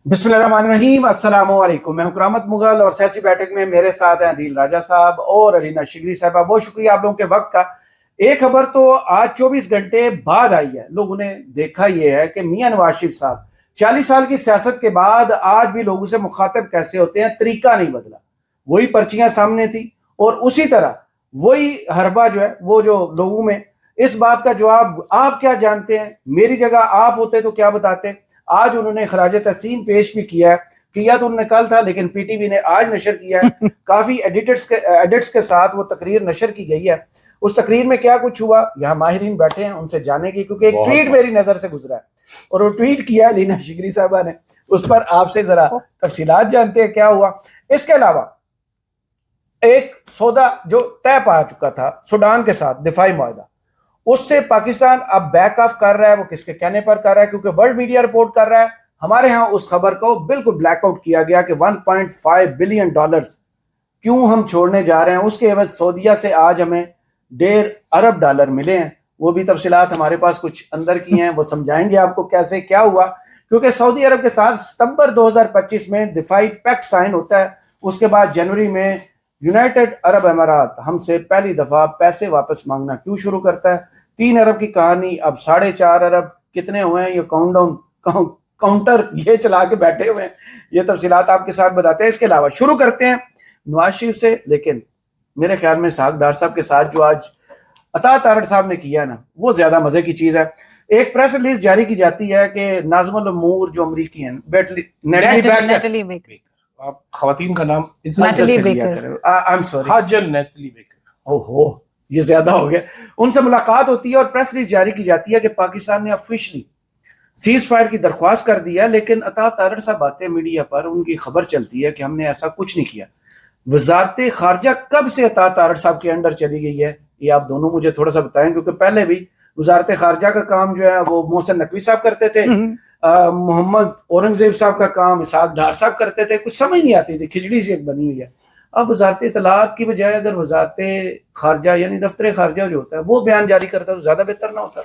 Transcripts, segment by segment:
बिस्मिल्लाहिर्रहमानिर्रहीम, अस्सलाम वालेकुम। मैं हूं करामत मुगल और सियासी बैठक में मेरे साथ हैं अदील राजा साहब और अलीना शिगरी साहबा। बहुत शुक्रिया आप लोगों के वक्त का। एक खबर तो आज 24 घंटे बाद आई है, लोगों ने देखा यह है कि मियां नवाज शरीफ साहब 40 साल की सियासत के बाद आज भी लोगों से मुखातिब कैसे होते हैं, तरीका नहीं बदला। वही पर्चियां सामने थी और उसी तरह वही हरबा जो है वो जो लोगों में इस बात का जवाब आप क्या जानते हैं, मेरी जगह आप होते तो क्या बताते। आज उन्होंने खराज तहसीन पेश भी किया है, किया तो उन्होंने कल था लेकिन पीटीवी ने आज नशर किया है। काफी एडिट्स के साथ वो तकरीर नशर की गई है। उस तकरीर में क्या कुछ हुआ, यहाँ माहिरीन बैठे हैं उनसे जाने की, क्योंकि एक ट्वीट मेरी नजर से गुजरा है और वो ट्वीट किया है लीना शिगरी साहबा ने, उस पर आपसे जरा तफसीलात जानते हैं क्या हुआ। इसके अलावा एक सौदा जो तय पा चुका था सूडान के साथ, दिफाई मुआहदा, उससे पाकिस्तान अब बैक ऑफ कर रहा है। वो किसके कहने पर कर रहा है? क्योंकि वर्ल्ड मीडिया रिपोर्ट कर रहा है। हमारे यहाँ उस खबर को बिल्कुल ब्लैकआउट किया गया कि 1.5 बिलियन डॉलर्स क्यों हम छोड़ने जा रहे हैं। उसके एवज सऊदीया से आज हमें 1.5 अरब डॉलर मिले हैं। वो भी तफसीलात हमारे पास कुछ अंदर की हैं, वो समझाएंगे आपको कैसे क्या हुआ। क्योंकि सऊदी अरब के साथ सितंबर 2025 में दिफाई पैक्ट साइन होता है। उसके बाद जनवरी में यूनाइटेड अरब अमारात हमसे पहली दफा पैसे वापस मांगना क्यों शुरू करता है। 3 अरब की कहानी अब 4.5 अरब कितने हुए हैं, ये काउंटर ये चला के बैठे हुए हैं। ये तफसीलात आपके साथ बताते हैं। इसके अलावा शुरू करते हैं नवाज शरीफ से, लेकिन मेरे ख्याल में साग डार साहब के साथ जो आज अता तारड़ साहब ने किया ना, वो ज्यादा मजे की चीज है। एक प्रेस रिलीज जारी की जाती है कि नाज़िमुल उमूर जो अमरीकी हैं, नेटली बेकर, आप खवातीन का नाम neatly baker, I am sorry, Hajin neatly baker, ओहो ये ज्यादा हो गया। उनसे मुलाकात होती है और प्रेस रिलीज जारी की जाती है कि पाकिस्तान ने ऑफिशियली सीज फायर की दरख्वास्त कर दिया। लेकिन अता तारड़ साहब आते हैं मीडिया पर, उनकी खबर चलती है कि हमने ऐसा कुछ नहीं किया। वजारत खारजा कब से अता तारड़ साहब के अंडर चली गई है, ये आप दोनों मुझे थोड़ा सा बताएं, क्योंकि पहले भी वजारत खारजा का काम जो है वो मोहसिन नकवी साहब करते थे, मोहम्मद औरंगजेब साहब का काम इसहाक डार साहब करते थे। कुछ समझ नहीं आती थी, खिचड़ी सी एक बनी हुई है। अब वजारत इत्तलात की बजाय अगर वजारत खारजा यानी दफ्तर खारजा जो होता है वो बयान जारी करता तो ज्यादा बेहतर ना होता?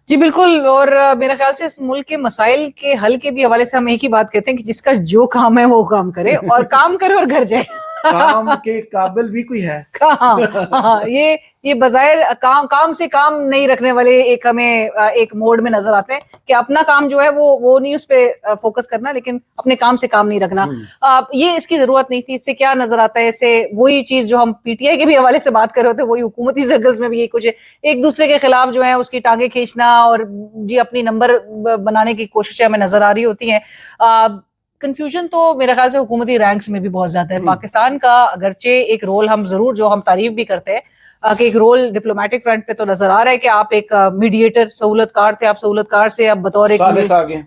जी बिल्कुल। और मेरा ख्याल से इस मुल्क के मसाइल के हल के भी हवाले से हम एक ही बात कहते हैं कि जिसका जो काम है वो काम करे और काम करे और घर जाए। काम के काबिल भी कोई है? हाँ, ये बजाय काम से काम नहीं रखने वाले एक हमें एक मोड में नजर आते हैं कि अपना काम जो है वो नहीं, उस पे फोकस करना, लेकिन अपने काम से काम नहीं रखना। ये इसकी जरूरत नहीं थी। इससे क्या नजर आता है? इससे वही चीज जो हम पीटीआई के भी हवाले से बात कर रहे होते, वही हुकूमती सर्कल्स में भी यही कुछ है, एक दूसरे के खिलाफ जो है उसकी टांगे खींचना और जी अपनी नंबर बनाने की कोशिशें हमें नजर आ रही होती हैं। कंफ्यूजन तो मेरे ख्याल से हुकूमती रैंक्स में भी बहुत ज्यादा है। पाकिस्तान का अगरचे एक रोल हम जरूर, जो हम तारीफ भी करते हैं कि एक रोल डिप्लोमेटिक फ्रंट पे तो नजर आ रहा है कि आप एक मीडिएटर, सहूलतकार थे, आप सहूलतकार से अब बतौर एक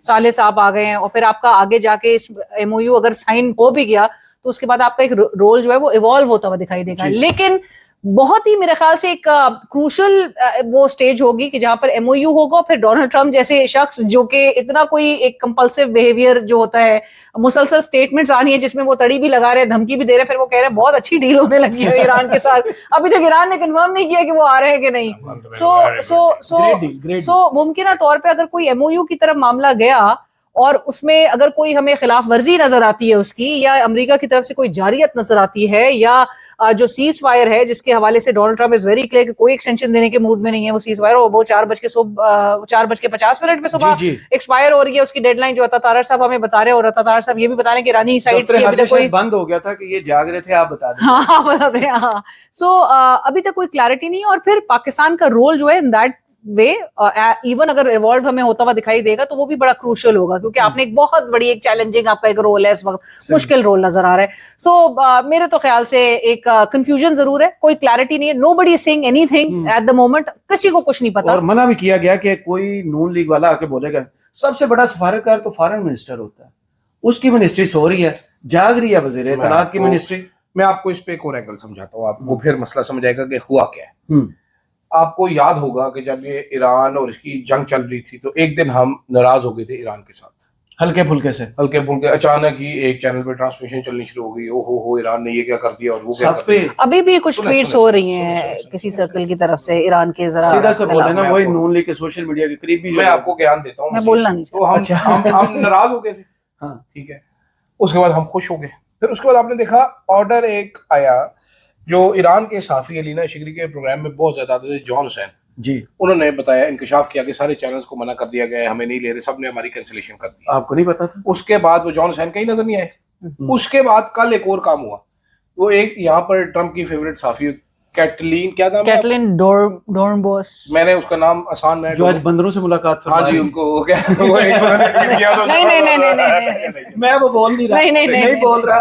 साले साहब आ गए हैं। और फिर आपका आगे जाके इस एमओयू अगर साइन हो भी गया तो उसके बाद आपका एक रोल जो है वो इवॉल्व होता हुआ दिखाई देगा। लेकिन बहुत ही मेरे ख्याल से एक क्रूशल वो स्टेज होगी कि जहां पर एमओयू होगा, फिर डोनाल्ड ट्रंप जैसे शख्स जो कि इतना कोई एक कंपल्सिव बिहेवियर जो होता है, मुसलसल स्टेटमेंट्स आनी है जिसमें वो तड़ी भी लगा रहे हैं, धमकी भी दे रहे हैं, फिर वो कह रहे हैं बहुत अच्छी डील होने लगी है ईरान के साथ। अभी तक ईरान ने कंफर्म नहीं किया कि वो आ रहे हैं कि नहीं। सो मुमकिन तौर पर अगर कोई एमओयू की तरफ मामला गया और उसमें अगर कोई हमें खिलाफ वर्जी नजर आती है उसकी, या अमेरिका की तरफ से कोई जारियत नजर आती है, या जो सीज फायर है जिसके हवाले से Donald Trump is very clear कि कोई एक्सटेंशन देने के मूड में नहीं है, वो सीज फायर वो 4:50 पे सुबह एक्सपायर हो रही है उसकी डेडलाइन, जो अता तारड़ साहब हमें बता रहे हैं। और अता तारड़ साहब ये भी बता रहे हैं कि ईरानी साइड कोई बंद हो गया था कि ये जाग रहे थे, आप बता दें। हाँ बता दें। हाँ, सो अभी तक कोई क्लैरिटी नहीं है। और फिर पाकिस्तान का रोल जो है इन दैट वे, इवन अगर इवॉल्व हमें होता हुआ दिखाई देगा तो वो भी बड़ा क्रूशियल होगा, क्योंकि आपने एक बहुत बड़ी एक चैलेंजिंग आपका एक रोल है इस वक्त, मुश्किल रोल नजर आ रहा है। सो मेरे तो ख्याल से एक कंफ्यूजन जरूर है, कोई क्लैरिटी नहीं है। Nobody is saying anything at the moment, किसी को कुछ नहीं पता। और मना भी किया गया कि कोई नून लीग वाला आके बोलेगा। सबसे बड़ा सफारतकार तो फॉरेन मिनिस्टर होता है, उसकी मिनिस्ट्री सो रही है, जाग रही है वज़ीर इत्तलात की मिनिस्ट्री। मैं आपको इस पे एक और एंगल समझाता हूँ, आपको फिर मसला समझ आएगा कि हुआ क्या है। आपको याद होगा कि जब ये ईरान और इसकी जंग चल रही थी तो एक दिन हम नाराज हो गए थे ईरान के साथ, हल्के फुल्के अचानक ही एक चैनल पे ट्रांसमिशन चलनी शुरू हो गई, हो ईरान ने ये क्या कर दिया और वो क्या कर दिया। अभी भी कुछ ट्वीट्स हो रही हैं किसी सर्कल की तरफ से ईरान के, जरा सीधा से बोले ना, वही नून लीग के सोशल मीडिया के करीब भी। मैं आपको ज्ञान देता हूँ, मैं बोलना नहीं, तो हम नाराज हो गए थे। हाँ। ठीक है, उसके बाद हम खुश हो गए। फिर उसके बाद आपने देखा ऑर्डर एक आया जो ईरान के साफी अलीना शिगरी के प्रोग्राम में बहुत ज्यादा आते थे, जॉन हुसैन जी, उन्होंने बताया, इंकशाफ किया कि सारे चैनल्स को मना कर दिया गया है, हमें नहीं ले रहे, सब ने हमारी कैंसिलेशन कर दी। आपको नहीं पता था? उसके बाद वो जॉन हुसैन कहीं नजर नहीं आए। उसके बाद कल एक और काम हुआ, वो एक यहाँ पर ट्रम्प की फेवरेट साफी कैटलीन, क्या नाम है? कैटलिन डोर्नबोस। मैंने उसका नाम आसान है, जो आज बंदरों से मुलाकात हाँ जी, उनको वो क्या वो एक मैंने ट्वीट किया था। नहीं। मैं वो बोल नहीं रहा, नहीं बोल रहा,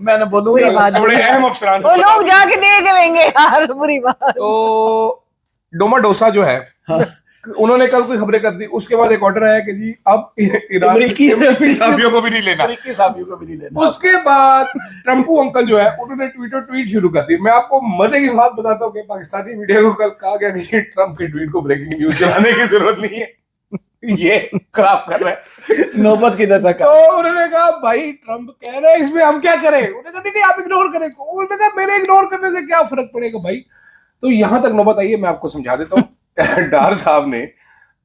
मैंने बोलूंगा। बुरी बात बड़े अहम अफसरान से वो लोग जाके देख लेंगे यार, बुरी बात। तो डोमा डोसा जो है, उन्होंने कल कोई खबरें कर दी। उसके बाद एक ऑर्डर आया कि जी अब ईरान अमरीकी साफियों को भी नहीं लेना, अमरीकी साफियों को भी नहीं लेना। उसके बाद ट्रम्पू अंकल जो है उन्होंने ट्वीट शुरू कर दी। मैं आपको मजे की बात बताता हूँ कि पाकिस्तानी मीडिया को कल कहा गया कि ट्रम्प के ट्वीट को ब्रेकिंग न्यूज चलाने की जरूरत नहीं है, ये खराब कर रहा है नौबत किधर तक। तो उन्होंने कहा भाई ट्रम्प कह रहे हैं, इसमें हम क्या करें? उन्होंने कहा नहीं आप इग्नोर करें इसको। उन्होंने कहा मेरे इग्नोर करने से क्या फर्क पड़ेगा भाई। तो यहां तक नौबत आई है, मैं आपको समझा देता हूँ। डार साहब ने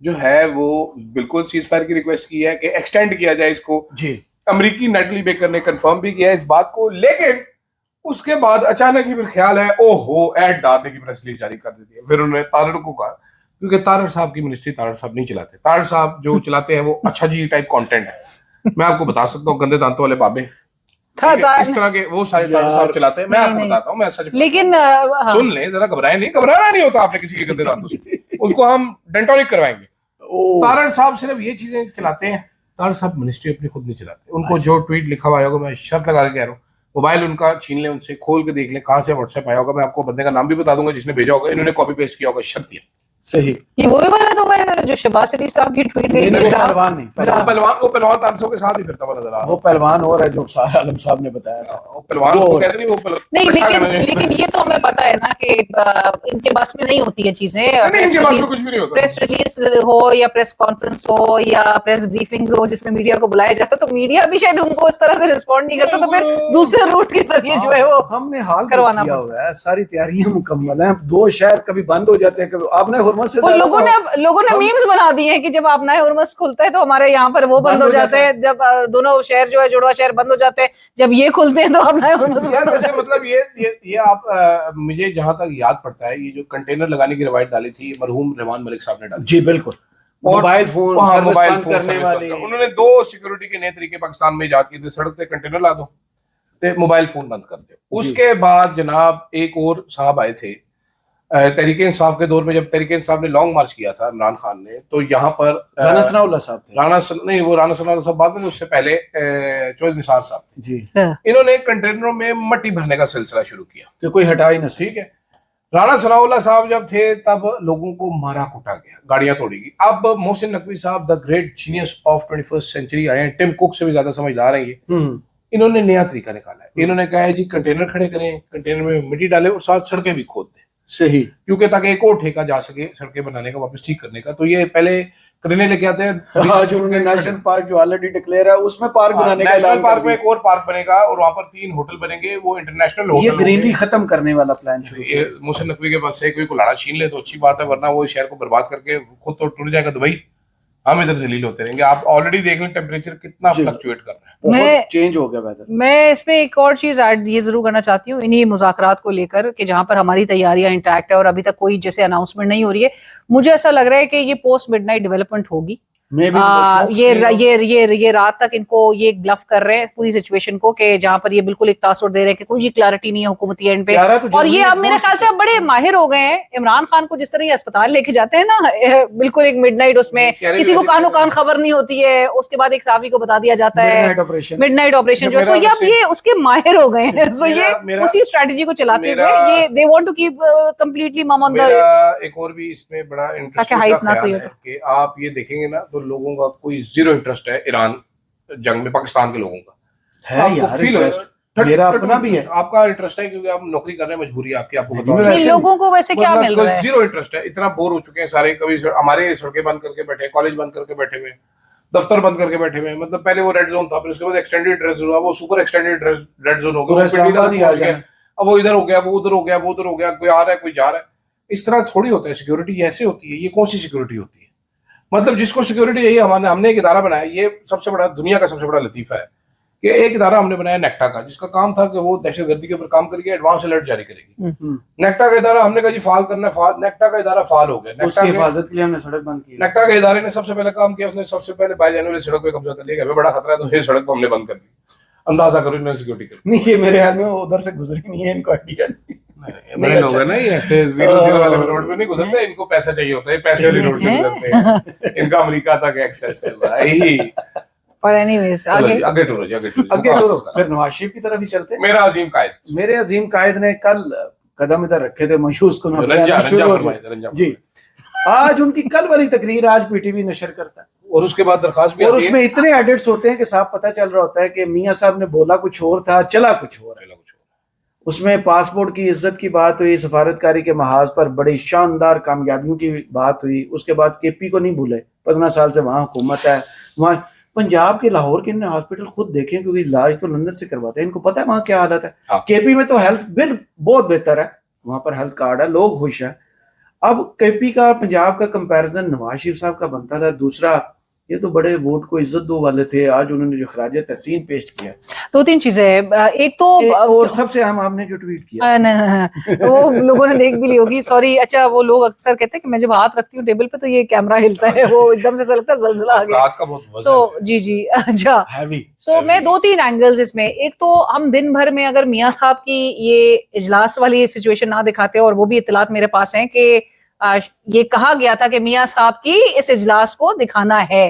जो है वो बिल्कुल सीज फायर की रिक्वेस्ट की है कि एक्सटेंड किया जाए इसको जी। अमरीकी नेटली बेकर ने कंफर्म भी किया है इस बात को, लेकिन उसके बाद अचानक ही फिर ख्याल है ओहो ऐड डालने की प्रेस रिलीज जारी कर देती है। फिर उन्होंने तारड़ को कहा, क्योंकि तारड़ साहब की मिनिस्ट्री तारड़ साहब नहीं चलाते, तारड़ साहब जो चलाते हैं वो अच्छा जी टाइप कंटेंट है। मैं आपको बता सकता हूँ, गंदे दांतों वाले बाबे इस तरह के वो सारे तारड़ साहब चलाते हैं। मैं आपको बताता हूँ, मैं सच लेकिन सुन ले जरा, घबराए नहीं, घबराना नहीं होता आपने किसी के गंदे दांतों से, उसको हम डेंटोनिक करवाएंगे। तारड़ साहब सिर्फ ये चीजें चलाते हैं, तारड़ साहब मिनिस्ट्री अपनी खुद नहीं चलाते। उनको जो ट्वीट लिखा हुआ होगा, मैं शर्त लगा के कह रहा हूँ, मोबाइल उनका छीन ले, उनसे खोल के देख ले कहाँ से व्हाट्सएप आया होगा। मैं आपको बंदे का नाम भी बता दूंगा जिसने भेजा होगा, इन्होंने कॉपी पेस्ट किया होगा, शर्त ये। सही। ये वही वाला तो मैं जो शहबाज शरीफ साहब की ट्वीट गई, पहलवान नहीं, वो पहलवान तारसों के साथ ही फिरता हुआ नजर आ रहा है। वो पहलवान और है जो शाह आलम साहब ने बताया था। वो पहलवान उसको कहते नहीं, वो नहीं, लेकिन ये तो हमें पता है ना कि इनके बस में नहीं होती है चीजें। इनके पास में कुछ भी नहीं होता। प्रेस रिलीज हो या प्रेस कॉन्फ्रेंस हो या प्रेस ब्रीफिंग हो जिसमें मीडिया को बुलाया जाता, तो मीडिया भी शायद उनको इस तरह से रिस्पॉन्ड नहीं करता, तो फिर दूसरे रूट के जरिए जो है वो हमने हाल करवाना किया हुआ है, सारी तैयारियां मुकम्मल हैं। 2 शहर कभी बंद हो जाते हैं, कभी आपने हुर्मस से लोगों ने मीम्स बना दिए हैं कि जब आप नए हुर्मस खुलता है तो हमारे यहाँ पर वो बंद हो जाते हैं, जब दोनों शहर जो है जुड़वा शहर बंद हो जाते हैं, जब ये खुलते हैं तो आप नए हुर्मस बंद हो जाते हैं। मतलब ये आप मुझे जहां तक याद पड़ता है, ये जो कंटेनर लगाने की रवायत डाली थी मरहूम रहमान मलिक साहब ने डाली। जी बिल्कुल। मोबाइल फोन करने वाले, उन्होंने 2 सिक्योरिटी के नए तरीके पाकिस्तान में इजाद किए थे, सड़क पे कंटेनर ला दो ते मोबाइल फोन बंद कर दो। उसके बाद जनाब एक और साहब आए थे तहरीक इंसाफ के दौर में, जब तहरीक इंसाफ ने लॉन्ग मार्च किया था इमरान खान ने, तो यहाँ पर राना सनाउल्लाह साहब थे। राना सनाउल्लाह साहब बाद में, उससे पहले चौधरी निसार साहब थे जी। इन्होंने कंटेनरों में मट्टी भरने का सिलसिला शुरू किया कि कोई हटा ही ना। ठीक है, राना सनाउल्लाह साहब जब थे तब लोगों को मारा कुटा गया, गाड़ियां तोड़ी गई। अब मोहसिन नकवी साहब the great genius of 21st century आए हैं, टिम कुक से भी ज्यादा समझदार है ये। इन्होंने नया तरीका निकाला है। इन्होंने कहा है जी कंटेनर खड़े करें, कंटेनर में मिट्टी डालें और साथ सड़कें भी खोद दें। सही, क्योंकि ताकि एक और ठेका जा सके सड़कें बनाने का, वापस ठीक करने का। तो ये पहले करने लेके आते हैं। आज उन्होंने नेशनल पार्क जो ऑलरेडी डिक्लेयर है उसमें पार्क बनाने का, नेशनल पार्क में एक और पार्क बनेगा और वहां पर 3 होटल बनेंगे, वो इंटरनेशनल होटल। ये ग्रीनरी खत्म करने वाला प्लान शुरू ये मोहसिन नकवी के पास से कोई कुल्हाड़ा छीन ले तो अच्छी बात है, वरना वो शहर को बर्बाद करके खुद तो टूट जाएगा दुबई, हम इधर जलील होते रहेंगे। आप ऑलरेडी देख लें टेम्परेचर कितना फ्लक्चुएट कर रहा है, बहुत चेंज हो गया वेदर। मैं इसमें एक और चीज ऐड ये जरूर करना चाहती हूँ इन्हीं मुज़ाकरात को लेकर कि जहां पर हमारी तैयारियां इंटैक्ट है और अभी तक कोई जैसे अनाउंसमेंट नहीं हो रही है। मुझे ऐसा लग रहा है कि ये पोस्ट मिडनाइट डेवलपमेंट होगी। ये रात तक इनको ये ब्लफ कर रहे हैं पूरी सिचुएशन को, कि जहां पर ये बिल्कुल एक तासुर दे रहे हैं कि कोई क्लैरिटी नहीं है हुकूमती एंड पे। और ये अब मेरे ख्याल से अब बड़े माहिर हो गए हैं। इमरान खान को जिस तरह ये अस्पताल लेके जाते हैं ना, बिल्कुल एक मिडनाइट, उसमें किसी को कानो कान खबर नहीं होती है, उसके बाद एक साफी को बता दिया जाता है मिडनाइट ऑपरेशन जो है। सो ये अब ये उसके माहिर हो गए हैं। सो ये उसी स्ट्रेटजी को चलाते हुए ये they want to keep completely mum on the. एक और भी इसमें बड़ा इंटरेस्टिंग है कि आप ये देखेंगे ना तो लोगों का कोई जीरो इंटरेस्ट है ईरान जंग में, पाकिस्तान के लोगों का है यार फील मेरा अपना भी है, आपका इंटरेस्ट है क्योंकि आप नौकरी कर रहे हैं, मजबूरी आपकी, आपको बताओ लोगों को वैसे क्या मिल रहा है। जीरो इंटरेस्ट है, इतना बोर हो चुके हैं सारे। कभी हमारे सड़कें बंद करके बैठे, कॉलेज बंद करके बैठे हुए, दफ्तर बंद करके बैठे हुए। मतलब पहले वो रेड जोन था, फिर उसके बाद एक्सटेंडेड रेड जोन हुआ, वो सुपर एक्सटेंडेड रेड जोन हो गया, अब वो इधर हो गया, वो उधर हो गया, वो उधर हो गया, कोई आ रहा है कोई जा रहा है। इस तरह थोड़ी होता है सिक्योरिटी, ऐसे होती है। ये कौन सी सिक्योरिटी होती है? मतलब जिसको सिक्योरिटी चाहिए, हमने एक इदारा बनाया, ये सबसे बड़ा दुनिया का सबसे बड़ा लतीफा है कि एक इदारा हमने बनाया नेक्टा का, जिसका काम था कि वो दहशतगर्दी के ऊपर काम करके एडवांस अलर्ट जारी करेगी। नेक्टा का इदारा हमने कहा जी फाल करना है, नेक्टा का इदारा फाल हो गया। उसकी हिफाजत के लिए हमने सड़क बंद की। नेक्टा के इदारे ने सबसे पहले काम किया, उसने सबसे पहले बाईजाने वाली सड़क पे कब्जा कर लिया, हमें बड़ा खतरा है तो ये सड़क को हमने बंद कर दी। अंदाजा करो इन्होंने सिक्योरिटी कर। नहीं, ये मेरे ख्याल में उधर से गुजरी नहीं है, इनको आइडिया नहीं। बड़े लोग हैं ना ये, ऐसे 0-0 वाले रोड पे नहीं गुजरते, इनको पैसा चाहिए होता है, पैसे वाली रोड से गुजरते हैं। इनका अमेरिका तक एक्सेस है भाई। पर एनीवेज आगे टूरो फिर नवाज शरीफ की तरफ ही चलते हैं। मेरे अजीम कायद ने कल कदम इधर रखे थे मायूस को जी। आज उनकी कल वाली तकरीर आज पीटीवी नशर करता है और उसके बाद दरखास्त भी, और उसमें इतने एडिट्स होते हैं कि साहब पता चल रहा होता है कि मियां साहब ने बोला कुछ और था, चला कुछ और है। उसमें पासपोर्ट की इज्जत की बात हुई, सफारतकारी के महाज पर बड़ी शानदार कामयाबियों की बात हुई। उसके बाद केपी को नहीं भूले, 15 साल से वहाँ हुकूमत है। वहाँ पंजाब के लाहौर के हॉस्पिटल खुद देखें, क्योंकि इलाज तो लंदन से करवाते हैं, इनको पता है वहाँ क्या हालत है। हाँ। केपी में तो हेल्थ बिल बहुत बेहतर है, वहाँ पर हेल्थ कार्ड है, लोग खुश हैं। अब केपी का पंजाब का कंपैरिजन नवाज शरीफ साहब का बनता था। दूसरा, ये तो बड़े वोट को इज्जत दो वाले थे, आज उन्होंने जो खराज तहसीन पेश किया। 2-3 चीजें हैं। एक तो और सबसे अहम आपने जो ट्वीट किया वो लोगों ने देख भी ली होगी, सॉरी। अच्छा, वो लोग अक्सर कहते हैं कि मैं जब हाथ रखती हूँ टेबल पे तो ये कैमरा हिलता है, वो एकदम से ऐसा लगता है जलजला आ गया। सो जी अच्छा, सो मैं 2-3 एंगल्स इसमें। एक तो हम दिन भर में अगर मियां साहब की ये इजलास वाली सिचुएशन ना दिखाते, और वो भी इत्तलात मेरे पास हैं कि ये कहा गया था कि मियां साहब की इस इजलास को दिखाना है,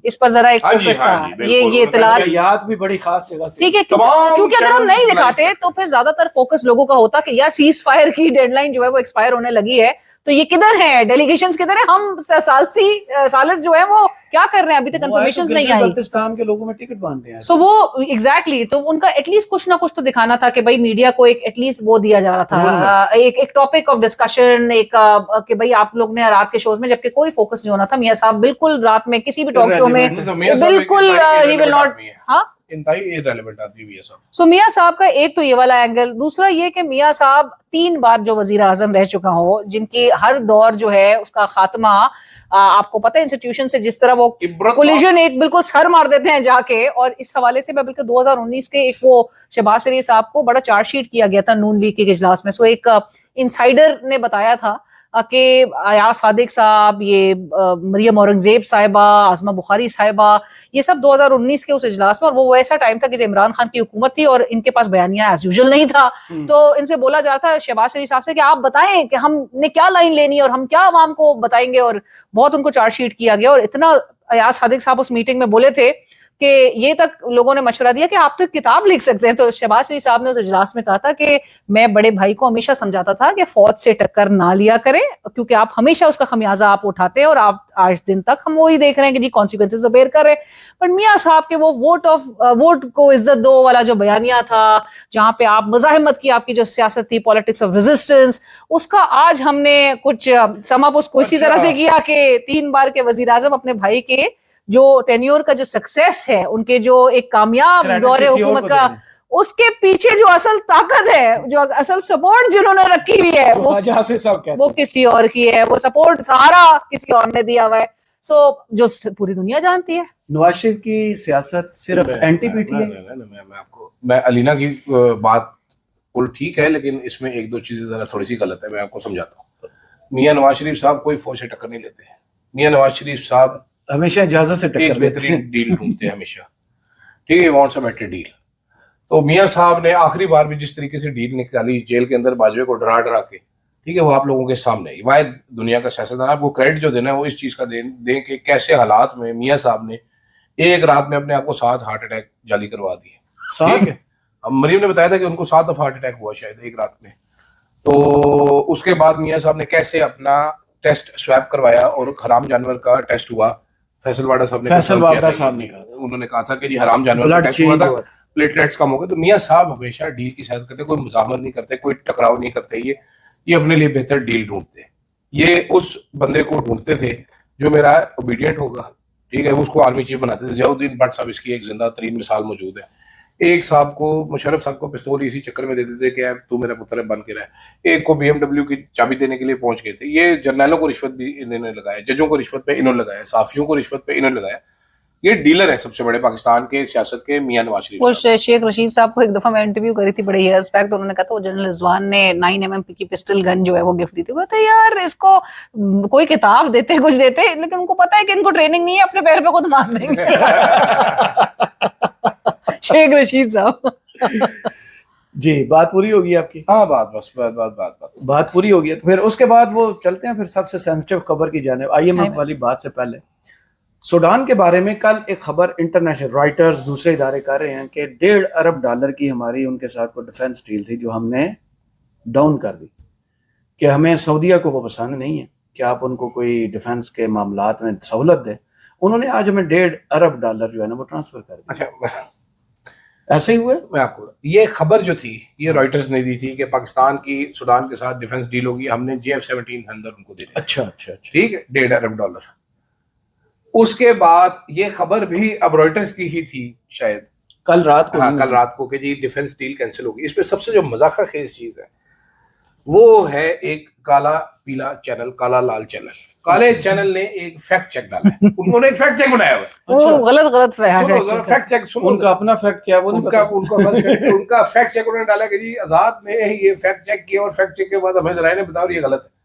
इस पर जरा एक फोकस था। ये इत्तलात याद भी बड़ी खास जगह से, ठीक है, क्योंकि अगर हम नहीं दिखाते तो फिर ज्यादातर फोकस लोगों का होता कि यार सीज फायर की डेडलाइन जो है वो एक्सपायर होने लगी है, तो ये किधर है, डेलीगेशंस किधर है, हम सालिस जो है वो क्या कर रहे हैं, अभी तक कंफर्मेशंस नहीं आई। बल्तिस्तान के लोगों में टिकट बांध रहे हैं। सो वो एग्जैक्टली, तो उनका एटलीस्ट कुछ ना कुछ तो दिखाना था कि भाई मीडिया को एक एटलीस्ट वो दिया जा रहा था, एक टॉपिक ऑफ डिस्कशन, एक कि भाई आप लोग ने रात के शोज में, जबकि कोई फोकस नहीं होना था। मियां साहब बिल्कुल रात में किसी भी टॉक शो में बिल्कुल ही विल नॉट, हाँ इररिलेवेंट आदमी भी है सब। सो मियां साहब का एक तो ये वाला एंगल। दूसरा ये कि मियां साहब 3 बार जो वजीर आजम रह चुका हो, जिनकी हर दौर जो है उसका खात्मा, आपको पता है इंस्टीट्यूशन से जिस तरह वो कोलिजन एक बिल्कुल सर मार देते हैं जाके। और इस हवाले से मैं बिल्कुल 2019 के एक वो शहबाज शरीफ साहब को बड़ा चार्जशीट किया गया था नून लीग के इजलास में। सो एक इनसाइडर ने बताया था कि अयाज सादिक साहब, ये मरियम औरंगजेब साहिबा, आजमा बुखारी साहिबा, ये सब 2019 के उस इजलास में, और वो ऐसा टाइम था कि इमरान खान की हुकूमत थी और इनके पास बयानिया एज यूजुअल नहीं था। तो इनसे बोला जा रहा था शहबाज शरीफ साहब से कि आप बताएं कि हमने क्या लाइन लेनी है और हम क्या आवाम को बताएंगे, और बहुत उनको चार्जशीट किया गया। और इतना अयाज सादिक साहब उस मीटिंग में बोले थे कि ये तक लोगों ने मशवरा दिया कि आप तो किताब लिख सकते हैं। तो शहबाज शरीफ साहब ने उस इजलास में कहा था कि मैं बड़े भाई को हमेशा समझाता था कि फौज से टक्कर ना लिया करें, क्योंकि आप हमेशा उसका खमियाजा आप उठाते हैं, और आप आज दिन तक हम वही देख रहे हैं कि जी कॉन्सिक्वेंसेस बेयर कर रहे हैं। पर मियां साहब के वो वोट को इज्जत दो वाला जो बयानिया था, जहां पे आप मजाहिमत की आपकी जो सियासत थी, पॉलिटिक्स ऑफ रेजिस्टेंस, उसका आज हमने कुछ समअप उसको इसी तरह से किया कि 3 बार के वजीर आजम अपने भाई के जो टेन्योर का जो सक्सेस है, उनके जो एक कामयाब दौरे हुकूमत का, उसके पीछे जो असल ताकत है, जो असल सपोर्ट जिन्होंने रखी हुई है, वो किसी और की है, वो सपोर्ट सारा किसी और ने दिया हुआ है। सो जो पूरी दुनिया जानती है। नवाज शरीफ की सियासत सिर्फ एंटी पीटी है। मैं अलीना की बात कुल ठीक है, लेकिन इसमें 1-2 चीजें जरा थोड़ी सी गलत है, मैं आपको समझाता हूँ। मियां नवाज शरीफ साहब कोई फौज से टक्कर नहीं लेते हैं। मियां नवाज शरीफ साहब हमेशा इजाजत से टक्कर एक बेहतरीन डील ढूंढते हैं हमेशा, ठीक है, वांट्स अ बेटर डील। तो मियां साहब ने आखिरी बार भी जिस तरीके से डील निकाली, जेल के अंदर बाजवे को डरा के, ठीक है, वो आप लोगों के सामने वाहिद दुनिया का सियासतदान, आपको क्रेडिट जो देना है वो इस चीज का दें कि कैसे हालात में मियां साहब ने एक रात में अपने आप को 7 हार्ट अटैक जाली करवा दिए। ठीक है, अब मरीम ने बताया था कि उनको 7 दफा हार्ट अटैक हुआ शायद एक रात में। तो उसके बाद मियां साहब ने कैसे अपना टेस्ट स्वैप करवाया और हराम जानवर का टेस्ट हुआ। फैसल वाडा साहब ने कहा, उन्होंने कहा था कि जी हराम जानवर का टेस्ट हुआ था, प्लेटलेट्स कम हो गए। तो मियां साहब हमेशा डील की सियासत करते, कोई मुजामत नहीं करते, कोई टकराव नहीं करते, ये अपने लिए बेहतर डील ढूंढते। ये उस बंदे को ढूंढते थे जो मेरा ओबीडियंट होगा, ठीक है, उसको आर्मी चीफ बनाते थे। जियाउद्दीन भट्ट साहब इसकी एक जिंदा तरीन मिसाल मौजूद है एक साहब को, मुशर्रफ साहब को पिस्तौल इसी चक्कर में दे देते कि अब तू मेरा पुत्र है, बन के रहा। एक को BMW की चाबी देने के लिए पहुंच गए थे। ये जर्नैलों को रिश्वत भी इन्होंने लगाया, जजों को रिश्वत पे इन्होंने लगाया, सहाफियों को रिश्वत पे इन्होंने लगाया। ये डीलर है सबसे बड़े पाकिस्तान के सियासत के, मियां नवाज शरीफ वो साहब। शेख रशीद साहब को एक दफा मैं इंटरव्यू करी थी बड़े ईयर्स बैक, तो उन्होंने कहा था वो जनरल रिजवान ने 9mm की पिस्टल गन जो है वो गिफ्ट दी थी। वो कहते यार इसको कोई किताब देते कुछ देते, लेकिन उनको पता है कि इनको ट्रेनिंग नहीं है, अपने पैर पे खुद मार देंगे। शेख रशीद साहब। जी, बात पूरी होगी आपकी? हाँ, बात पूरी होगी। तो फिर उसके बाद वो चलते हैं फिर सबसे सेंसिटिव खबर की जाने। IMF वाली बात से पहले सूडान के बारे में कल एक खबर इंटरनेशनल रॉयटर्स दूसरे इदारे कर रहे हैं कि $1.5 अरब की हमारी उनके साथ कोई डिफेंस डील थी जो हमने डाउन कर दी, कि हमें सऊदीया को वो पसंद नहीं है कि आप उनको कोई डिफेंस के मामलात में सहूलत दें। उन्होंने आज हमें $1.5 अरब जो है ना वो ट्रांसफर कर दिया। अच्छा, ऐसे ही हुए। मैं आपको ये खबर जो थी ये रॉयटर्स ने दी थी कि पाकिस्तान की सूडान के साथ डिफेंस डील होगी, हमने JF-17 अंदर उनको दे दिया। अच्छा, ठीक है, $1.5 अरब। उसके बाद ये खबर भी अब रॉयटर्स की ही थी शायद, कल रात को। हाँ, कल रात को कि जी डिफेंस डील कैंसिल होगी। इसमें सबसे जो मजाक खेज चीज है वो है एक काला पीला चैनल, काला लाल चैनल। काले चैनल ने एक फैक्ट चेक डाला है। उन्होंने एक फैक्ट चेक बनाया हुआ है। वो गलत फैक्ट चेक सुनो। उनका अपना फैक्ट क्या, वो उनका फैक्ट चेक उन्होंने डाला कि जी आजाद ने ये फैक्ट चेक किया और फैक्ट चेक के बाद हमें जरा ने बताओ ये गलत है।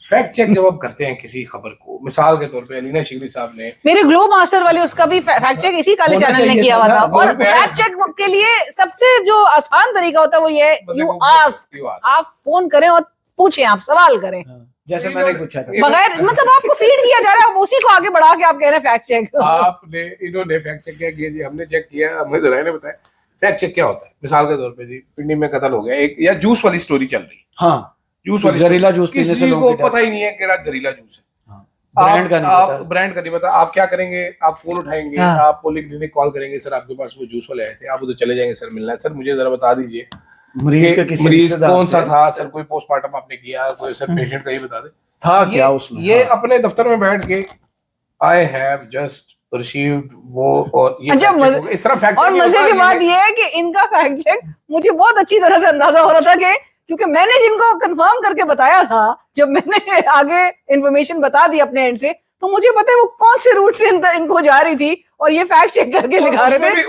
फैक्ट चेक जब आप करते हैं किसी खबर को, मिसाल के तौर पे अलीना शिगरी साहब ने, मेरे ग्लोब मास्टर वाले, उसका भी फैक्ट चेक इसी काले चैनल ने किया हुआ था। और फैक्ट चेक के लिए सबसे जो आसान तरीका होता है वो ये, यू आस्क, आप फोन करें और पूछें, आप सवाल करें, जैसे मैंने पूछा था, बगैर मतलब आपको फीड किया जा रहा है, उसी को आगे बढ़ा के आप कह रहे हैं फैक्ट चेक। आपने इन्होंने फैक्ट चेक क्या किया जी, हमने चेक किया, हमें जरा ने बताया फैक्ट चेक क्या होता है। मिसाल के तौर पे जी पिंडी में कत्ल हो गया एक, या जूस वाली स्टोरी चल रही, हाँ जूस वाली, जहरीला जूस पीने से लोगों को पता ही नहीं है कि जहरीला जूस है। ब्रांड का नहीं पता, आप क्या करेंगे, आप फोन उठाएंगे, आप पॉलीक्लिनिक कॉल करेंगे, सर आपके पास वो जूस वाले आए थे, आप उधर चले जाएंगे, सर मिलना है, सर मुझे जरा बता दीजिए मरीज कौन सा था, सर कोई पोस्टमार्टम आपने किया, कोई सर पेशेंट का ही बता दे था क्या उसमें। ये अपने दफ्तर में बैठ के आई हैव जस्ट रिसीव्ड वो, और ये इस तरह फैक्ट। और मजे की बात ये है कि इनका फैक्ट चेक मुझे बहुत अच्छी तरह से अंदाजा हो रहा था कि क्योंकि मैंने जिनको कंफर्म करके बताया था, जब मैंने आगे इन्फॉर्मेशन बता दी अपने एंड से, तो मुझे पता है वो कौन से रूट से इनको जा रही थी, और ये फैक्ट चेक करके लिखा रहे थे।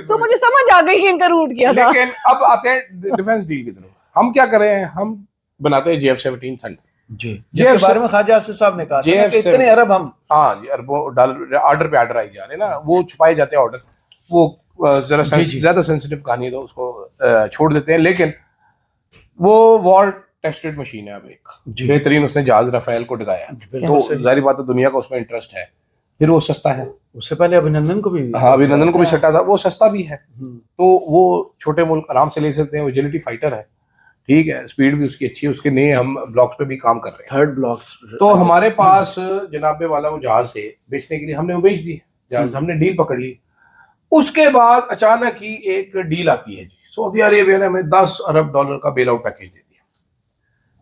तो मुझे समझ आ गई इनका रूट क्या था। लेकिन अब आते हैं डिफेंस डील की तरफ। हम क्या कर रहे हैं, हम बनाते हैं JF-17 थंडर जी, जिसके बारे में ख्वाजा आसिफ साहब ने कहा कि इतने अरब हम, हाँ जी, अरबों डॉलर ऑर्डर पे ऑर्डर आई जा रहे हैं ना, वो छुपाए जाते हैं ऑर्डर, वो जरा ज्यादा सेंसिटिव कहानी है तो उसको छोड़ देते हैं। लेकिन वो वॉर टेस्टेड मशीन है, अब एक बेहतरीन उसने जहाज राफेल को डगाया, तो जाहिर बात है दुनिया का उसमें इंटरेस्ट है। फिर वो सस्ता है, उससे पहले अभिनंदन को भी, हाँ अभिनंदन को भी सट्टा था, वो सस्ता भी है, तो वो छोटे मुल्क आराम से ले सकते हैं। वो एजिलिटी फाइटर है, ठीक है, स्पीड भी उसकी अच्छी है, उसके नए हम ब्लॉक्स पे भी काम कर रहे हैं, 3rd ब्लॉक्स। तो हमारे पास जनाबे वाला वो जहाज है बेचने के लिए, हमने वो बेच दिए जहाज, हमने डील पकड़ ली। उसके बाद अचानक ही एक डील आती है जी, सऊदी अरेबिया ने हमें $10 अरब का बेल आउट पैकेज दे दिया।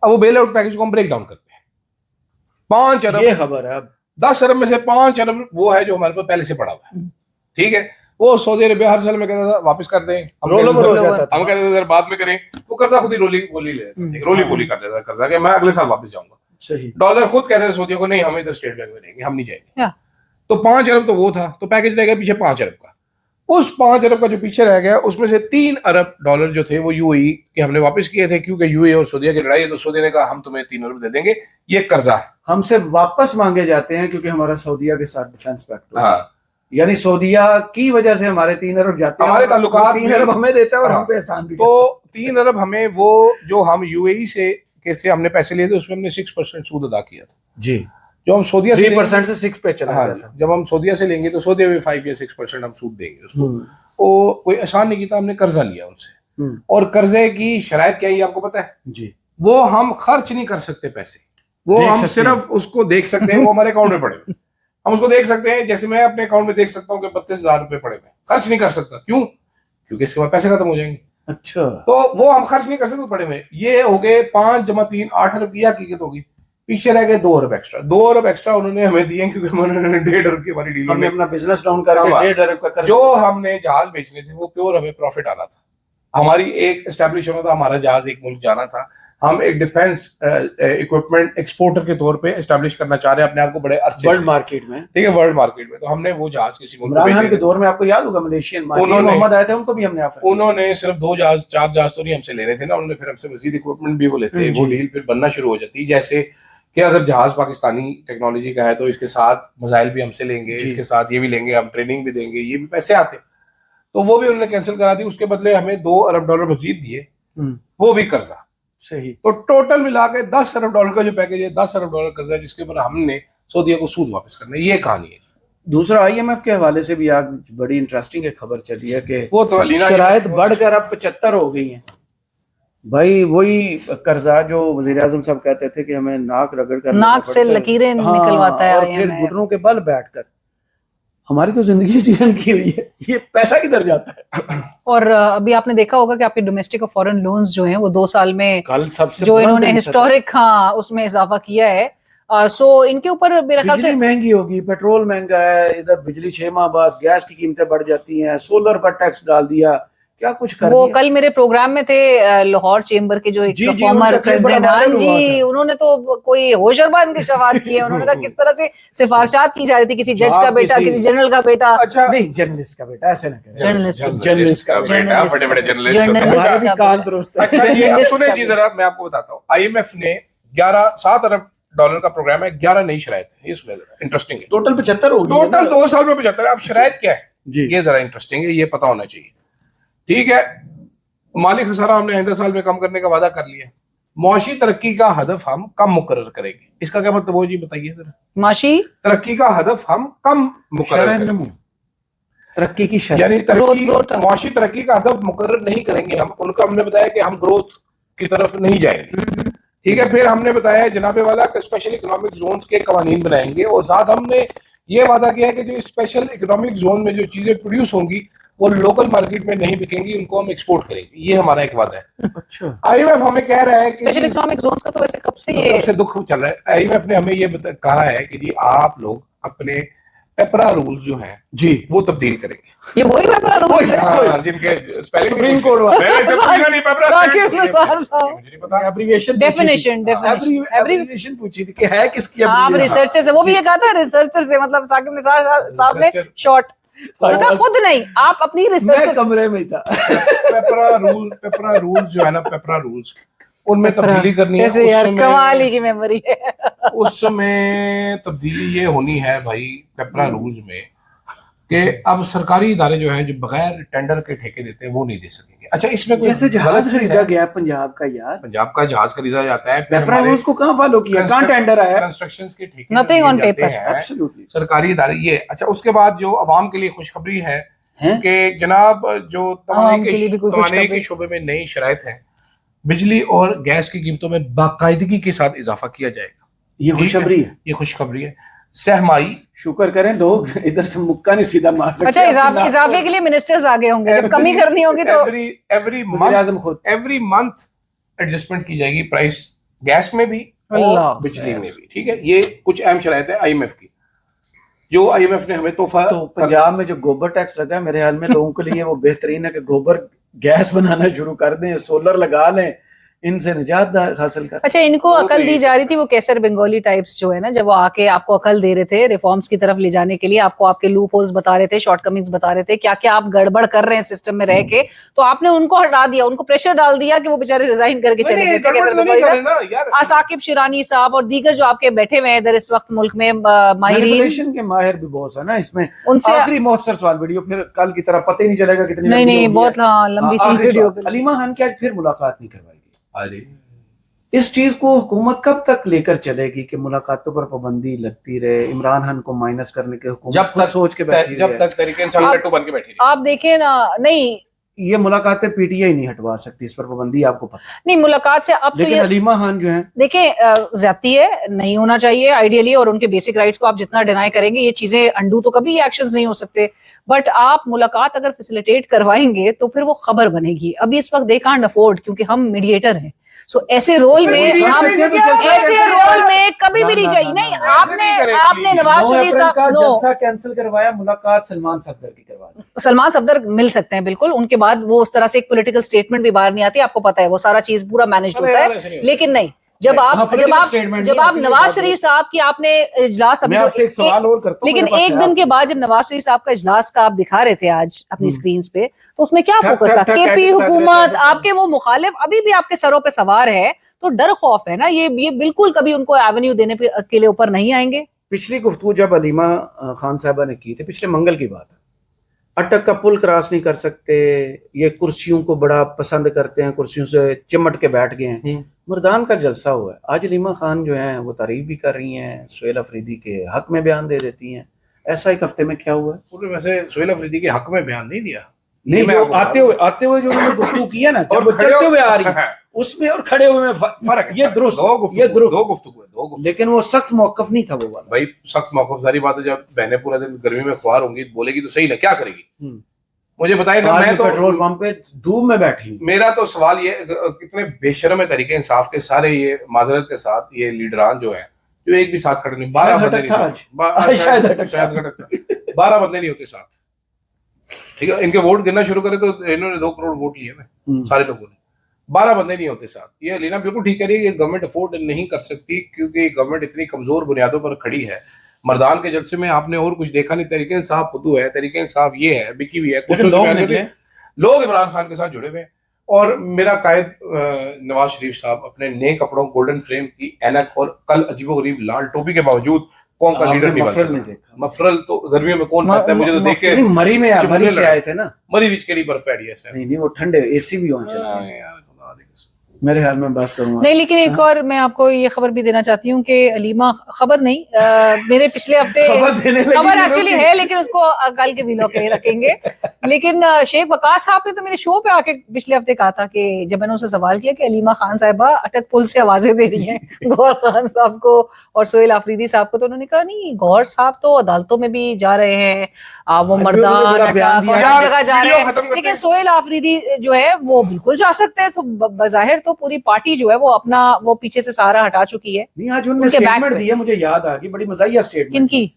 अब वो बेल आउट पैकेज को हम ब्रेक डाउन करते हैं, 5 अरब, ये खबर है, अब 10 अरब में से 5 अरब वो है जो हमारे पास पहले से पड़ा हुआ है, ठीक है। वो सऊदी अरेबिया हर साल में कहता था वापस कर दें, हम कहते थे बाद में करें, वो कर्जा खुद ही रोली बोली कर देता कर्जा कि मैं अगले साल वापस जाऊंगा। सही, डॉलर खुद कहते थे सऊदियों को नहीं हम इधर स्टेट बैंक में देंगे, हम नहीं जाएंगे। तो 5 अरब तो वो था, तो पैकेज रह गया पीछे 5 अरब का। उस 5 अरब का जो पीछे रह गया, उसमें से $3 अरब जो थे वो UAE के हमने वापस किए थे, क्योंकि UAE और सऊदीया की लड़ाई है, तो सऊदी ने कहा हम तुम्हें 3 अरब दे देंगे, ये कर्जा है, हमसे वापस मांगे जाते हैं क्योंकि हमारा सऊदीया के साथ डिफेंस पैक्ट। हाँ, यानी सऊदीया की वजह से हमारे 3 अरब जाते हैं, हमारे ताल्लुकात 3 अरब हमें देता है और हम पे एहसान भी। तो 3 अरब हमें वो जो हम UAE से कैसे हमने पैसे लिए थे उसमें हमने 6% सूद अदा किया था जी, जो हम सऊदीया 3% से 6 पे चला गया था। जब हम सऊदीया से लेंगे तो सऊदीया में 5 या 6% हम सूद देंगे उसको। वो कोई आसान नहीं किया, हमने कर्जा लिया उनसे, और कर्जे की शराइत क्या है आपको पता है जी, वो हम खर्च नहीं कर सकते पैसे, वो हम सिर्फ उसको देख सकते हैं, वो हमारे अकाउंट में पड़े हुए, हम उसको देख सकते हैं। जैसे मैं अपने अकाउंट में देख सकता हूँ कि 32,000 रुपए पड़े हुए, खर्च नहीं कर सकता, क्यों? क्योंकि इसके बाद पैसे खत्म हो जाएंगे। अच्छा, तो वो हम खर्च नहीं कर सकते पड़े हुए। ये हो गए 5 + 3 8 अरब की हकीकत होगी। पीछे रह गए 2 अरब एक्स्ट्रा। 2 अरब एक्स्ट्रा उन्होंने हमें दिए क्योंकि उन्होंने 1.5 अरब की हमारी डीलिंग हमने में अपना बिजनेस डाउन करके 1.5 अरब का जो हमने जहाज बेचने थे वो प्योर हमें प्रॉफिट आना था। हमारी एक एस्टेब्लिश होना था, हमारा जहाज एक मुल्क जाना था। हम एक डिफेंस इक्विपमेंट एक्सपोर्टर के तौर पे एस्टेब्लिश करना चाह रहे हैं अपने आप को बड़े अरसे वर्ल्ड मार्केट में, ठीक है, वर्ल्ड मार्केट में। तो हमने वो जहाज किसी मुल्क इमरान खान के दौर में आपको याद होगा मलेशियन मोहम्मद आए थे, उनको भी हमने ऑफर, उन्होंने सिर्फ 2 जहाज 4 जहाज तो नहीं हमसे ले रहे थे ना, उन्होंने फिर हमसे मजीद इक्विपमेंट भी वो लेते, वो डील फिर बनना शुरू हो जाती। जैसे कि अगर जहाज पाकिस्तानी टेक्नोलॉजी का है तो इसके साथ मिसाइल भी हमसे लेंगे, इसके साथ ये भी लेंगे, हम ट्रेनिंग भी देंगे, ये भी पैसे आते। तो वो भी उन्होंने कैंसिल करा दी। उसके बदले हमें 2 अरब डॉलर मजीद दिए, वो भी कर्जा। सही। तो टोटल मिला के 10 अरब डॉलर का जो पैकेज है, 10 अरब डॉलर कर्जा जिसके ऊपर हमने सऊदीया को सूद वापस करना है। ये कहानी है। दूसरा IMF के हवाले से भी आज बड़ी इंटरेस्टिंग एक खबर चली है कि वो तो शराइत बढ़कर अब 75 हो गई हैं। भाई वही कर्जा जो वजीर आजम साहब कहते थे कि हमें नाक रगड़ कर नाक से लकीरें निकलवाता है और फिर IMF। घुटनों के बल बैठकर। हमारी तो जिंदगी जीवन की हुई है, ये पैसा किधर जाता है? और अभी आपने देखा होगा कि आपके डोमेस्टिक और फॉरेन लोन्स जो हैं वो 2 साल में कल सबसे जो इन्होंने हिस्टोरिक उसमें इजाफा किया है। सो इनके ऊपर मेरे ख्याल से महंगी होगी, पेट्रोल महंगा है, इधर बिजली 6 माह बाद गैस की कीमतें बढ़ जाती हैं, सोलर पर टैक्स डाल दिया, क्या कुछ कर वो दिया। कल मेरे प्रोग्राम में थे लाहौर चेंबर के जो एक फॉर्मर प्रेसिडेंट, हाँ जी, उन्होंने तो कोई होशरबा इंकशाफात किए। उन्होंने कहा किस तरह से सिफारिशात की जा रही थी, किसी जज का बेटा, किसी जनरल का बेटा। अच्छा नहीं, जर्नलिस्ट का बेटा, ऐसे ना करें। जर्नलिस्ट का बेटा, बड़े-बड़े जर्नलिस्ट हमारे भी कान दुरुस्त है। अच्छा ये अब सुने जी जरा, मैं आपको बताता हूँ। IMF ने 7 अरब डॉलर का प्रोग्राम है, 11 नई शराइत है। ये सुने जरा, इंटरेस्टिंग है। टोटल 75 होगी, टोटल 2 साल में 75। अब शराइत क्या है जी, ये जरा इंटरेस्टिंग है, ये पता होना चाहिए। ठीक है, माली खसारा हमने 100 साल में कम करने का वादा कर लिया। मुआशी तरक्की का हदफ हम कम मुकर्रर करेंगे। इसका क्या मतलब हो जी, बताइए जरा। माशी तरक्की का हदफ हम कम मुकर्रर करेंगे, तरक्की की शरह, यानी मुआशी तरक्की का हदफ मुकर्रर नहीं करेंगे हम। उनका हमने बताया कि हम ग्रोथ की तरफ नहीं जाएंगे। ठीक है, फिर हमने बताया जनाबे वाला कि स्पेशल इकोनॉमिक जोन्स के कवानीन बनाएंगे, और साथ हमने ये वादा किया है कि जो स्पेशल इकोनॉमिक जोन में जो चीजें प्रोड्यूस होंगी वो लोकल मार्केट में नहीं बिकेंगी, उनको हम एक्सपोर्ट करेंगे। ये हमारा एक वादा है। अच्छा, IMF हमें कह रहा है कि स्पेशल इकोनॉमिक जोन्स का तो वैसे कब से ये दुख चल रहा है। IMF ने हमें ये कहा है कि जी आप लोग अपने पेपरा रूल्स जो हैं जी वो तब्दील करेंगे। ये वही पेपर हाँ, जिनके सुप्रीम कोर्ट डेफिनेशन पूछी थी कि है किसकी। आप रिसर्चर से, वो भी ये कहा था रिसर्चर से, मतलब साकिब निसार साहब ने शॉर्ट खुद नहीं, आप अपनी रिसर्च कमरे में था। पेपरा रूल जो है ना, पेपरा रूल्स उनमें तब्दीली करनी है। यार कमाल ही की मेमोरी है। उसमें तब्दीली ये होनी है भाई पेपरा रूल्स में कि अब सरकारी इदारे जो हैं जो बगैर टेंडर के ठेके देते हैं वो नहीं दे सकेंगे। अच्छा, इसमें कोई जैसे जहाज खरीदा गया पंजाब का, यार पंजाब का जहाज खरीदा जाता है, पेपरा रूल्स को कहाँ फॉलो किया, कहाँ टेंडर आया, कंस्ट्रक्शंस के ठेके नथिंग ऑन पेपर, एब्सोल्युटली सरकारी इदारे ये। अच्छा, उसके बाद जो अवाम के लिए खुशखबरी है कि जनाब जो तवानाई के शोबे में नई शराइत है, बिजली और गैस की कीमतों में बाकायदगी के साथ इजाफा किया जाएगा। ये खुशखबरी है, ये खुशखबरी है। सहमाई, शुक्र करें लोग इधर से मुक्का नहीं सीधा मार सकते। अच्छा, इजाफे के लिए मिनिस्टर्स आगे होंगे, जब कमी करनी होगी तो एवरी मंथ एडजस्टमेंट की जाएगी प्राइस, गैस में भी और बिजली में भी। ठीक है, ये कुछ अहम शराइत है IMF की जो IMF ने हमें तोहफा। तो पंजाब में जो गोबर टैक्स लगा है, मेरे ख्याल में लोगों के लिए वो बेहतरीन है कि गोबर गैस बनाना शुरू कर दें, सोलर लगा लें, इनसे निजात हासिल कर। अच्छा, इनको अकल दी जा रही थी, वो कैसर बंगाली टाइप्स जो है ना, जब वो आके आपको अकल दे रहे थे रिफॉर्म्स की तरफ ले जाने के लिए, आपको आपके लूप होल्स बता रहे थे, शॉर्टकमिंग्स बता रहे थे, क्या क्या आप गड़बड़ कर रहे हैं सिस्टम में रह के, तो आपने उनको हटा दिया, उनको प्रेशर डाल दिया कि वो बेचारे रिजाइन करके चले गए थे। साकिब शिरानी साहब और दीगर जो आपके बैठे हुए हैं इधर इस वक्त मुल्क में, मैनिपुलेशन के माहिर भी बहुत है ना इसमें। उनसे आखिरी मुख्तसर सवाल, वीडियो फिर कल की तरह पता ही नहीं चलेगा कितनी नहीं बहुत लंबी थी वीडियो। हलीमा खान की आज फिर मुलाकात नहीं करवाएगी। अरे इस चीज को हुकूमत कब तक लेकर चलेगी कि मुलाकातों पर पाबंदी लगती रहे, इमरान खान को माइनस करने के हुकूमत जब तक सोच के बैठी जब तक तरीके इंसान कट्टू बन के बैठी रही। आप देखें ना, नहीं ये मुलाकातें PTI नहीं हटवा सकती, इस पर पाबंदी आपको पता नहीं मुलाकात से। अब लेकिन हलीमा खान जो है, देखें ज्यादती है, नहीं होना चाहिए आइडियली, और उनके बेसिक राइट्स को आप जितना डिनाई करेंगे ये चीजें अंडू तो कभी एक्शंस नहीं हो सकते, बट आप मुलाकात अगर फैसिलिटेट करवाएंगे तो फिर वो खबर बनेगी। अभी इस वक्त दे कांट अफोर्ड, क्योंकि हम मीडिएटर हैं, सो ऐसे रोल फिर में मीडिया हम से ये तो जलसा ऐसे कैंसिल रोल करा। में कभी भी ना, नहीं ना, चाहिए। ना, नहीं, ना, ऐसे नहीं आपने करेगी। आपने नवाज 9 शरीफ अप्रैल साहब का नो जलसा कैंसिल करवाया, मुलाकात सलमान सफदर की करवा दी। सलमान सफदर मिल सकते हैं बिल्कुल, उनके बाद वो उस तरह से एक पॉलिटिकल स्टेटमेंट भी बाहर नहीं आती, आपको पता है वो सारा चीज पूरा मैनेज अरे होता यार, है। ऐसे नहीं होता। लेकिन नहीं, जब नहीं, हाँ, आप political statement जब नहीं आप आती है, नवाज बात शरीफ है। साहब की आपने इजलास मैं आपसे एक सवाल और करता हूँ, लेकिन मेरे पास एक है दिन आपके के बाद जब नवाज शरीफ साहब का इजलास का आप दिखा रहे थे आज अपनी स्क्रीन पे, तो उसमें क्या ठक, फोकस ठक, था? ठक, केपी ऐसे लग रहे थे, हुकूमत, तो- आपके वो मुखालिफ अभी भी आपके सरों पे सवार है, तो डर खौफ है ना, ये बिल्कुल कभी उनको एवेन्यू देने के लिए ऊपर नहीं आएंगे। पिछली गुफ्तगू जब अलीमा खान साहबा ने की थी, पिछले मंगल की बात है, अटक का पुल क्रॉस नहीं कर सकते, ये कुर्सियों को बड़ा पसंद करते हैं, कुर्सियों से चिमट के बैठ गए हैं। मर्दान का जलसा हुआ है। आज अलीमा खान जो है वो तारीफ भी कर रही हैं, सुहेल अफरीदी के हक में बयान दे देती हैं। ऐसा एक हफ्ते में क्या हुआ है? पूरे वैसे सुहेल अफरीदी के हक में बयान नहीं दिया। नहीं, मैं जो आपको बता आते हुए जो उन्होंने गुफ्तगू किया ना, और जब वो खड़े चलते हो- हुए आ रही है उसमें और खड़े हुए में फर्क ये दुरुस्त, दो गुफ्तगू ये दुरुस्त। दो गुफ्तगू है, दो गुफ्तगू। लेकिन वो सख्त मौकफ नहीं था वो वाला। भाई सख्त मौकफ, सारी बात है, जब बहनें पूरा दिन गर्मी में ख्वार होंगी, बोलेगी तो सही ना, क्या करेगी? मुझे बताइए ना। आज मैं भी तो पेट्रोल पंप पे धूप में बैठी हूँ। मेरा तो सवाल ये कितने बेशर्म है तरीके इंसाफ के सारे, ये माजरत के साथ ये लीडरान जो है, जो एक भी साथ खड़े नहीं, 12 शायद बंदे हटक था नहीं आज। थे। शायद हटक था। शायद हटक था। 12 बंदे नहीं होते साथ, ठीक है। इनके वोट गिनना शुरू करे तो इन्होंने 2 करोड़ वोट लिए हैं सारे लोगों ने, 12 बंदे नहीं होते साथ। ये लीना बिल्कुल ठीक कह रही है, ये गवर्नमेंट अफोर्ड नहीं कर सकती क्योंकि गवर्नमेंट इतनी कमजोर बुनियादों पर खड़ी है। मर्दान के जलसे में आपने और कुछ देखा नहीं, तरीके इंसाफ फुद्दू है, तरीके इंसाफ ये है, बिकी हुई है, कुछ लोग इमरान खान के साथ जुड़े हुए हैं। और मेरा कायद नवाज शरीफ साहब अपने नए कपड़ों, गोल्डन फ्रेम की ऐनक और कल अजीबोगरीब लाल टोपी के बावजूद कौन का लीडर नहीं बन सकता। मफरल तो गर्मियों में कौन पहनता है? मुझे तो देख के मरी में मरी से आए थे ना, मरी बीच के बर्फ है ऐसा। नहीं वो ठंडे एसी भी वहां चलते हैं। मेरे ख्याल में बस करूंगा नहीं, लेकिन एक और मैं आपको ये खबर भी देना चाहती हूँ कि अलीमा, खबर नहीं, मेरे पिछले हफ्ते खबर एक्चुअली है लेकिन उसको कल के व्लॉग के रखेंगे। लेकिन शेख वकास साहब ने तो मेरे शो पे आके पिछले हफ्ते कहा था कि जब मैंने उनसे सवाल किया कि अलीमा खान साहिबा अटक पुल से आवाजें दे रही हैं गौहर खान साहब को और सुहेल अफरीदी साहब को, तो उन्होंने कहा नहीं, गौहर साहब तो अदालतों में भी जा रहे हैं, वो मर्दान जगह जा रहे हैं, लेकिन सुहेल अफरीदी जो है वो बिल्कुल जा सकते हैं। तो बज़ाहिर तो पूरी पार्टी जो है वो अपना वो पीछे से सारा हटा चुकी है। नहीं, आज उन्होंने स्टेटमेंट दी है, मुझे याद आ गई, बड़ी मज़ाहिया स्टेटमेंट। किनकी?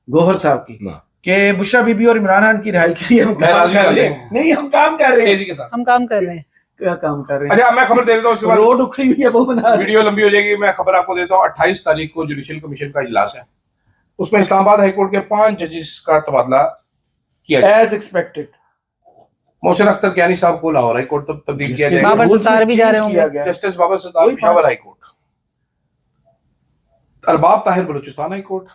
गौहर साहब की, कि बुशरा बीबी और इमरान खान की रिहाई के लिए हम काम कर रहे हैं। नहीं, हम काम कर रहे हैं, हम काम कर रहे हैं। क्या काम कर रहे हैं? अच्छा, मैं खबर दे देता हूँ, उसके बाद रोड उखड़ी हुई है वो बना, वीडियो लंबी हो जाएगी। मैं खबर आपको देता हूँ, 28 तारीख को जुडिशियल कमीशन का इजलास है, उसमें इस्लामाबाद हाईकोर्ट के 5 जजेस का तबादला किया जाएगा एज एक्सपेक्टेड। मोहसिन अख्तर कियानी साहब को लाहौर हाईकोर्ट तब तब्दील किया जाएगा। बाबर सत्तार भी जा रहे होंगे। Justice Babar Sattar Peshawar high court, Arbab Tahir Balochistan high court,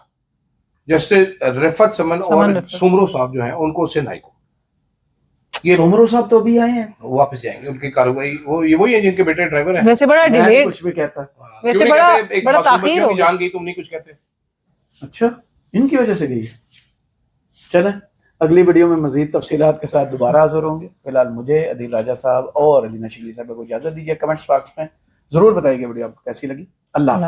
justice Riffat Saman और सुमरो साहब जो हैं उनको सिंध हाईकोर्ट। ये सुमरो साहब तो भी आए हैं, वो वापस जाएंगे, उनकी कार्रवाई वो ये वही है जिनके बेटे ड्राइवर हैं। वैसे बड़ा डिले, कुछ भी कहता है, वैसे बड़ा ताखीर हो गया। जान गई तुम नहीं कुछ कहते। अच्छा, इनकी वजह से गई। चलें, अगली वीडियो में मजीद तफसीलात के साथ दोबारा हाजिर होंगे। फिलहाल मुझे, अदील राजा साहब और अलीना शिगरी साहब को इजाजत दीजिए। कमेंट्स बॉक्स में जरूर बताइए वीडियो आपको कैसी लगी। अल्लाह हाफिज़।